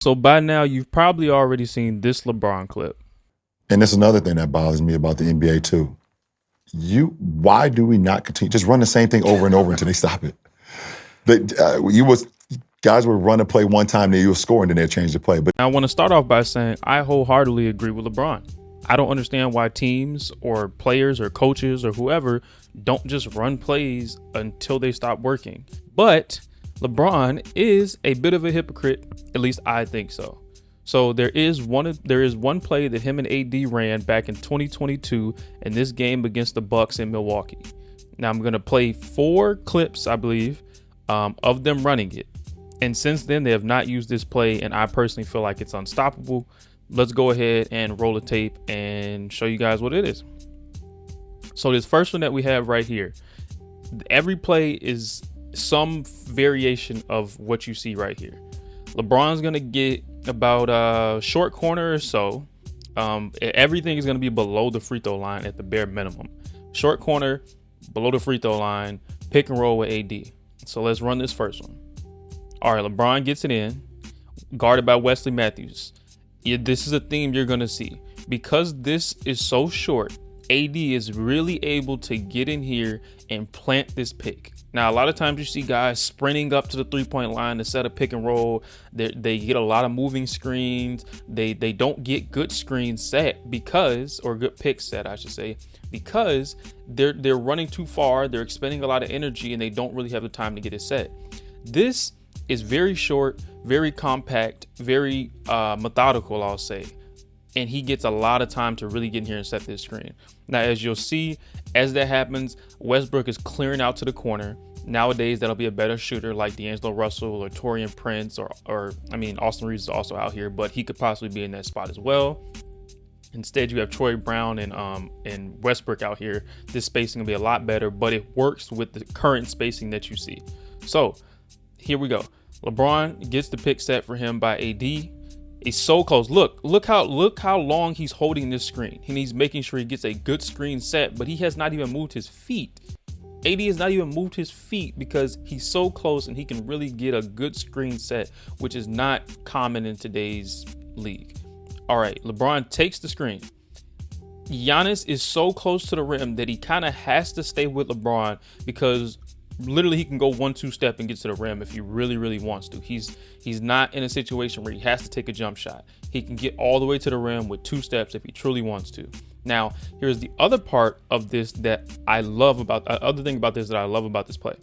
So by now, you've probably already seen this LeBron clip. And that's another thing that bothers me about the NBA too. Why do we not continue? Just run the same thing over and over until they stop it. Guys would run a play one time, then you were scoring, then they'd change the play. But I want to start off by saying I wholeheartedly agree with LeBron. I don't understand why teams or players or coaches or whoever don't just run plays until they stop working. But LeBron is a bit of a hypocrite, at least I think so. So there is one play that him and AD ran back in 2022 in this game against the Bucks in Milwaukee. Now I'm going to play 4 clips, I believe, of them running it. And since then, they have not used this play, and I personally feel like it's unstoppable. Let's go ahead and roll the tape and show you guys what it is. So this first one that we have right here, every play is some variation of what you see right here. LeBron's going to get about a short corner or so. Everything is going to be below the free throw line at the bare minimum. Short corner, below the free throw line, pick and roll with AD. So let's run this first one. All right, LeBron gets it in, guarded by Wesley Matthews. This is a theme you're going to see. Because this is so short, AD is really able to get in here and plant this pick. Now, a lot of times you see guys sprinting up to the three-point line to set a pick and roll. They get a lot of moving screens. They don't get good screens set or good picks set, I should say, because they're running too far. They're expending a lot of energy, and they don't really have the time to get it set. This is very short, very compact, very methodical, I'll say. And he gets a lot of time to really get in here and set this screen. Now, as you'll see, as that happens, Westbrook is clearing out to the corner. Nowadays, that'll be a better shooter like D'Angelo Russell or Taurean Prince or Austin Reeves is also out here, but he could possibly be in that spot as well. Instead, you have Troy Brown and Westbrook out here. This spacing will be a lot better, but it works with the current spacing that you see. So here we go. LeBron gets the pick set for him by AD. He's so close. Look how long he's holding this screen. He's making sure he gets a good screen set, but he has not even moved his feet. AD has not even moved his feet because he's so close and he can really get a good screen set, which is not common in today's league. All right, LeBron takes the screen. Giannis is so close to the rim that he kind of has to stay with LeBron because literally he can go 1-2 step and get to the rim if he really wants to. He's not in a situation where he has to take a jump shot. He can get all the way to the rim with 2 steps if he truly wants to. Now, here's the other part of this that I love about this play.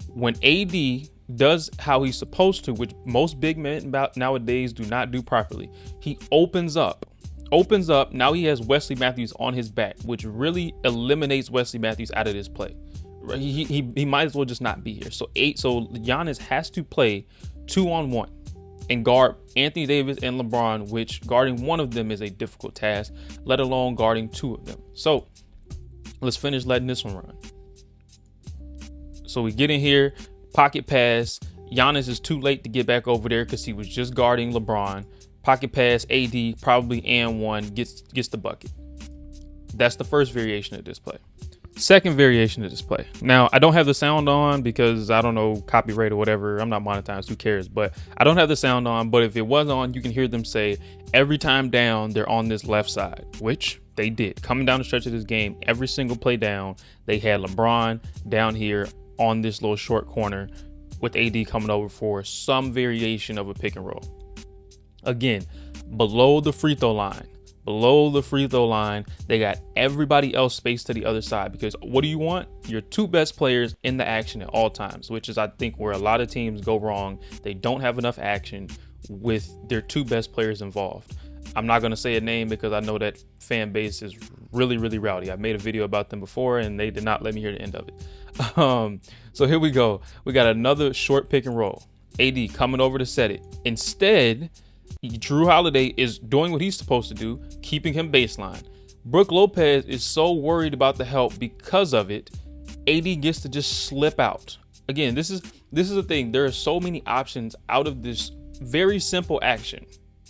When AD does how he's supposed to, which most big men nowadays do not do properly, he opens up. Now he has Wesley Matthews on his back, which really eliminates Wesley Matthews out of this play. He might as well just not be here. So Giannis has to play 2-on-1 and guard Anthony Davis and LeBron, which guarding one of them is a difficult task, let alone guarding 2 of them. So let's finish letting this one run. So we get in here, pocket pass. Giannis is too late to get back over there because he was just guarding LeBron. Pocket pass, AD probably and one gets the bucket. That's the first variation of this play. Second variation of this play. Now, I don't have the sound on because I don't know, copyright or whatever. I'm not monetized. Who cares? But I don't have the sound on. But if it was on, you can hear them say every time down, they're on this left side, which they did. Coming down the stretch of this game, every single play down, they had LeBron down here on this little short corner with AD coming over for some variation of a pick and roll. Again, below the free throw line. They got everybody else spaced to the other side because what do you want? Your 2 best players in the action at all times, which is, I think, where a lot of teams go wrong. They don't have enough action with their 2 best players involved. I'm not going to say a name because I know that fan base is really rowdy. I made a video about them before and they did not let me hear the end of it. So here we go. We got another short pick and roll. AD coming over to set it. Instead, Drew Holiday is doing what he's supposed to do, keeping him baseline. Brook Lopez is so worried about the help because of it. AD gets to just slip out. Again, this is the thing. There are so many options out of this very simple action.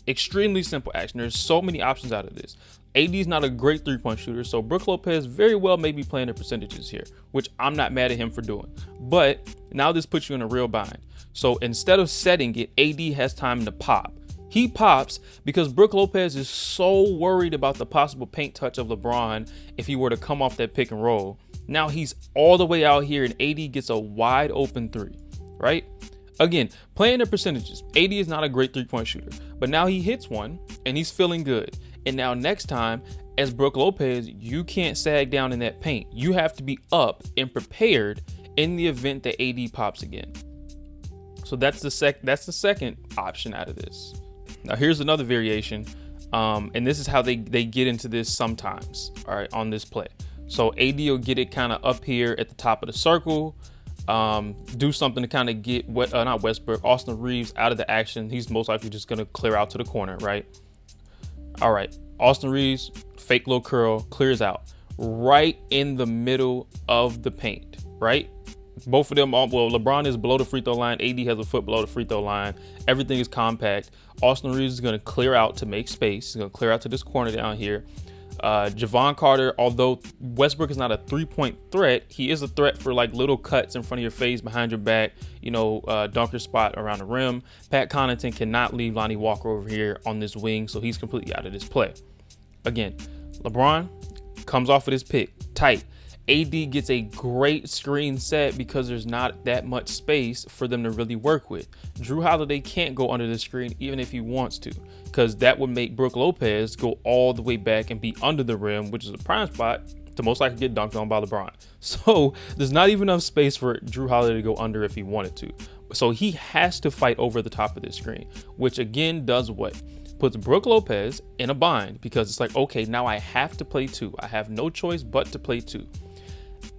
Extremely simple action. There's so many options out of this. AD is not a great 3-point shooter, so Brook Lopez very well may be playing the percentages here, which I'm not mad at him for doing. But now this puts you in a real bind. So instead of setting it, AD has time to pop. He pops because Brook Lopez is so worried about the possible paint touch of LeBron if he were to come off that pick and roll. Now he's all the way out here and AD gets a wide open three, right? Again, playing the percentages, AD is not a great three-point shooter, but now he hits one and he's feeling good. And now next time, as Brook Lopez, you can't sag down in that paint. You have to be up and prepared in the event that AD pops again. So that's the second option out of this. Now here's another variation, and this is how they get into this sometimes, all right, on this play. So AD will get it kind of up here at the top of the circle, do something to kind of get not Westbrook, Austin Reeves out of the action. He's most likely just going to clear out to the corner, right? All right, Austin Reeves, fake little curl, clears out right in the middle of the paint, right? Both of them, well, LeBron is below the free throw line. AD has a foot below the free throw line. Everything is compact. Austin Reeves is going to clear out to make space. He's going to clear out to this corner down here. Javon Carter, although Westbrook is not a three-point threat, he is a threat for like little cuts in front of your face, behind your back, dunker spot around the rim. Pat Connaughton cannot leave Lonnie Walker over here on this wing, so he's completely out of this play. Again, LeBron comes off of this pick, tight. AD gets a great screen set because there's not that much space for them to really work with. Jrue Holiday can't go under the screen even if he wants to, because that would make Brook Lopez go all the way back and be under the rim, which is a prime spot to most likely get dunked on by LeBron. So there's not even enough space for Jrue Holiday to go under if he wanted to. So he has to fight over the top of this screen, which again does what? Puts Brook Lopez in a bind, because it's like, okay, now I have to play two. I have no choice but to play two.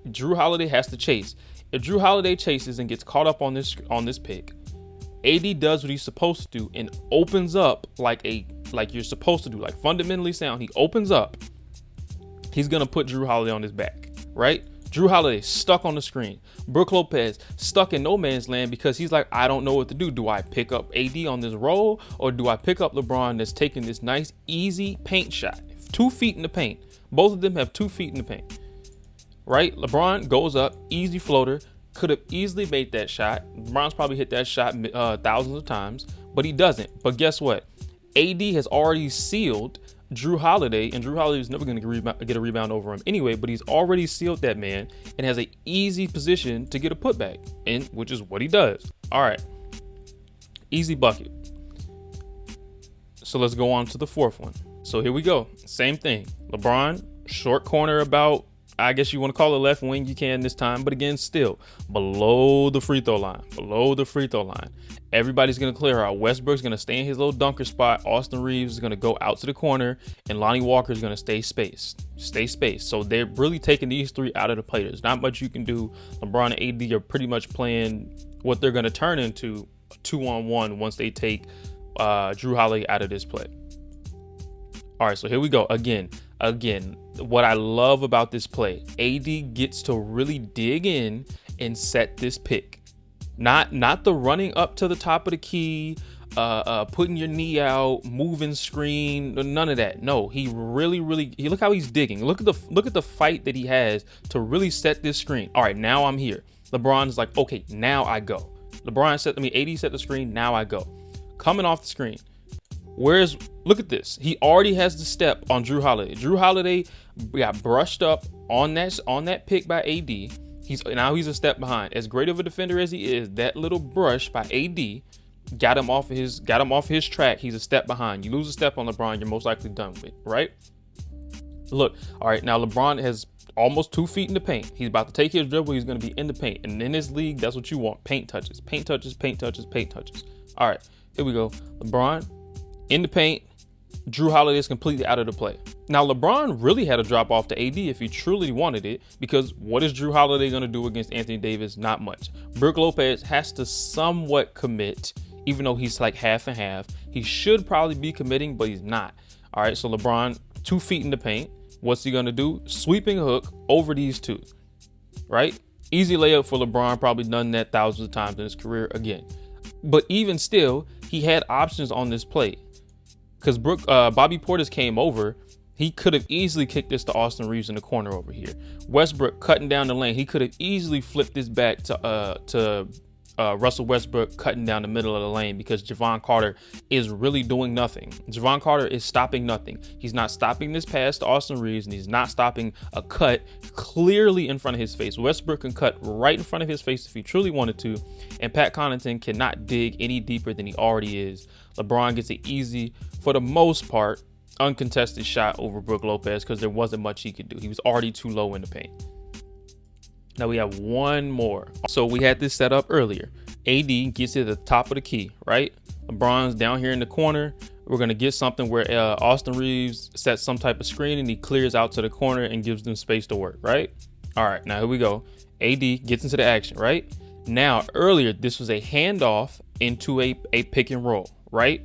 Jrue Holiday has to chase. If Jrue Holiday chases and gets caught up on this pick, AD does what he's supposed to do and opens up like you're supposed to do, like fundamentally sound. He opens up. He's gonna put Jrue Holiday on his back, right? Jrue Holiday stuck on the screen. Brook Lopez stuck in no man's land because he's like, I don't know what to do. Do I pick up AD on this roll, or do I pick up LeBron that's taking this nice easy paint shot, 2 feet in the paint? Both of them have 2 feet in the paint. Right? LeBron goes up, easy floater, could have easily made that shot. LeBron's probably hit that shot thousands of times, but he doesn't. But guess what? AD has already sealed Jrue Holiday, and Jrue Holiday is never going to get a rebound over him anyway, but he's already sealed that man and has an easy position to get a putback, and which is what he does. All right. Easy bucket. So let's go on to the fourth one. So here we go. Same thing. LeBron, short corner about, I guess you want to call it left wing, you can this time, but again, still below the free throw line, Everybody's going to clear out. Westbrook's going to stay in his little dunker spot. Austin Reeves is going to go out to the corner, and Lonnie Walker is going to stay spaced. So they're really taking these three out of the play. There's not much you can do. LeBron and AD are pretty much playing what they're going to turn into a 2-on-1 once they take Jrue Holiday out of this play. All right, so here we go. Again, what I love about this play, AD gets to really dig in and set this pick. Not the running up to the top of the key, putting your knee out, moving screen, none of that. No, he really, look how he's digging. Look at the fight that he has to really set this screen. All right, now I'm here. LeBron's like, okay, now I go. AD set the screen, now I go. Coming off the screen. Look at this. He already has the step on Jrue Holiday. Jrue Holiday got brushed up on that pick by AD. He's a step behind. As great of a defender as he is, that little brush by AD got him off his track. He's a step behind. You lose a step on LeBron, you're most likely done with, right? Look, all right, now LeBron has almost 2 feet in the paint. He's about to take his dribble. He's going to be in the paint. And in this league, that's what you want. Paint touches. All right, here we go. LeBron in the paint. Jrue Holiday is completely out of the play. Now, LeBron really had to drop off to AD if he truly wanted it, because what is Jrue Holiday going to do against Anthony Davis? Not much. Brook Lopez has to somewhat commit, even though he's like half and half. He should probably be committing, but he's not. All right, so LeBron, 2 feet in the paint. What's he going to do? Sweeping hook over these two, right? Easy layup for LeBron, probably done that thousands of times in his career again. But even still, he had options on this play. Because Bobby Portis came over, he could have easily kicked this to Austin Reeves in the corner over here. Westbrook cutting down the lane, he could have easily flipped this back to Russell Westbrook cutting down the middle of the lane because Javon Carter is really doing nothing. Javon Carter is stopping nothing. He's not stopping this pass to Austin Reeves, and he's not stopping a cut clearly in front of his face. Westbrook can cut right in front of his face if he truly wanted to, and Pat Connaughton cannot dig any deeper than he already is. LeBron gets an easy, for the most part, uncontested shot over Brook Lopez because there wasn't much he could do. He was already too low in the paint. Now we have one more. So we had this set up earlier. AD gets it at the top of the key, right? LeBron's down here in the corner. We're going to get something where Austin Reeves sets some type of screen and he clears out to the corner and gives them space to work, right? All right, now here we go. AD gets into the action, right? Now, earlier, this was a handoff into a pick and roll, right?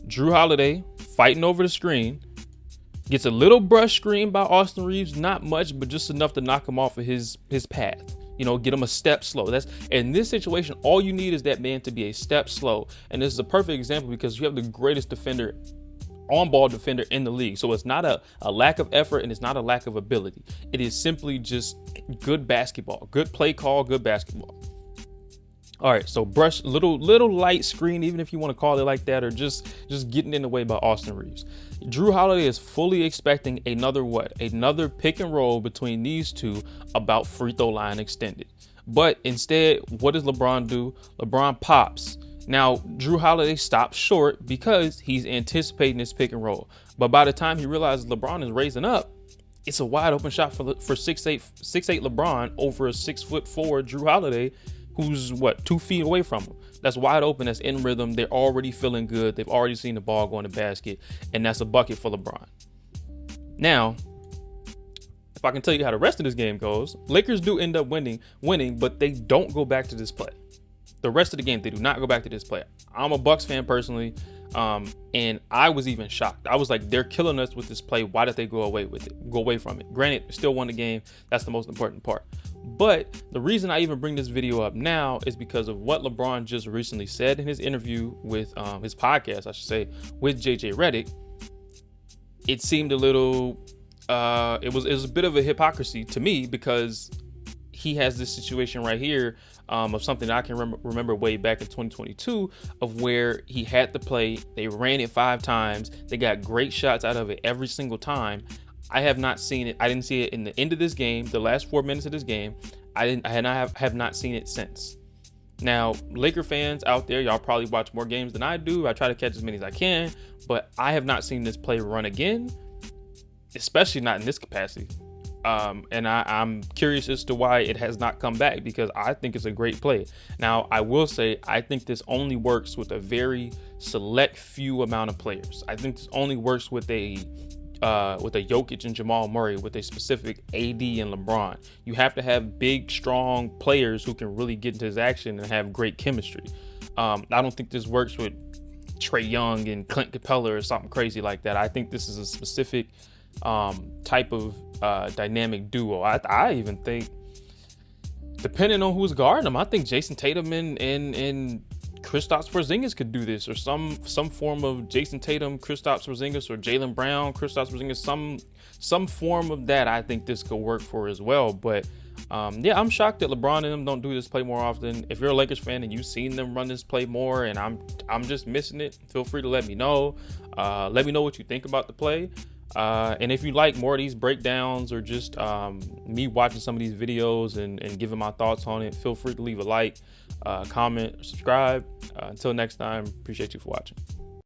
Drew Holiday fighting over the screen. Gets a little brush screen by Austin Reeves, not much, but just enough to knock him off of his path. You know, get him a step slow. That's in this situation, all you need is that man to be a step slow. And this is a perfect example because you have the greatest defender, on-ball defender in the league. So it's not a lack of effort and it's not a lack of ability. It is simply just good basketball, good play call, good basketball. All right, so brush, little light screen, even if you want to call it like that, or just getting in the way by Austin Reeves. Drew Holiday is fully expecting another pick and roll between these two about free throw line extended. But instead, what does LeBron do? LeBron pops. Now, Drew Holiday stops short because he's anticipating this pick and roll. But by the time he realizes LeBron is raising up, it's a wide open shot for 6'8" LeBron over a 6'4" Drew Holiday, who's 2 feet away from him. That's wide open. That's in rhythm. They're already feeling good. They've already seen the ball go in the basket, and that's a bucket for LeBron. Now, if I can tell you how the rest of this game goes, Lakers do end up winning, but they don't go back to this play. The rest of the game, they do not go back to this play. I'm a Bucks fan personally, and I was even shocked. I was like, they're killing us with this play. Why did they go away from it? Granted, still won the game. That's the most important part. But the reason I even bring this video up now is because of what LeBron just recently said in his interview with his podcast, I should say, with JJ Redick. It seemed a little, it was a bit of a hypocrisy to me because he has this situation right here of something I can remember way back in 2022 of where he had the play. They ran it 5 times. They got great shots out of it every single time. I have not seen it. I didn't see it in the end of this game, the last 4 minutes of this game. I have not seen it since. Now, Laker fans out there, y'all probably watch more games than I do. I try to catch as many as I can, but I have not seen this play run again, especially not in this capacity. And I'm curious as to why it has not come back because I think it's a great play. Now, I will say, I think this only works with a very select few amount of players. I think this only works with a Jokic and Jamal Murray, with a specific AD and LeBron. You have to have big, strong players who can really get into his action and have great chemistry. I don't think this works with Trae Young and Clint Capella or something crazy like that. I think this is a specific type of dynamic duo. I even think, depending on who's guarding them, I think Jason Tatum and Kristaps Porzingis could do this, or some form of Jason Tatum, Kristaps Porzingis, or Jaylen Brown, Kristaps Porzingis, some form of that. I think this could work for as well. But yeah, I'm shocked that LeBron and them don't do this play more often. If you're a Lakers fan and you've seen them run this play more, and I'm just missing it, feel free to let me know. Let me know what you think about the play. And if you like more of these breakdowns or just me watching some of these videos and giving my thoughts on it, feel free to leave a like, comment, subscribe. Until next time, appreciate you for watching.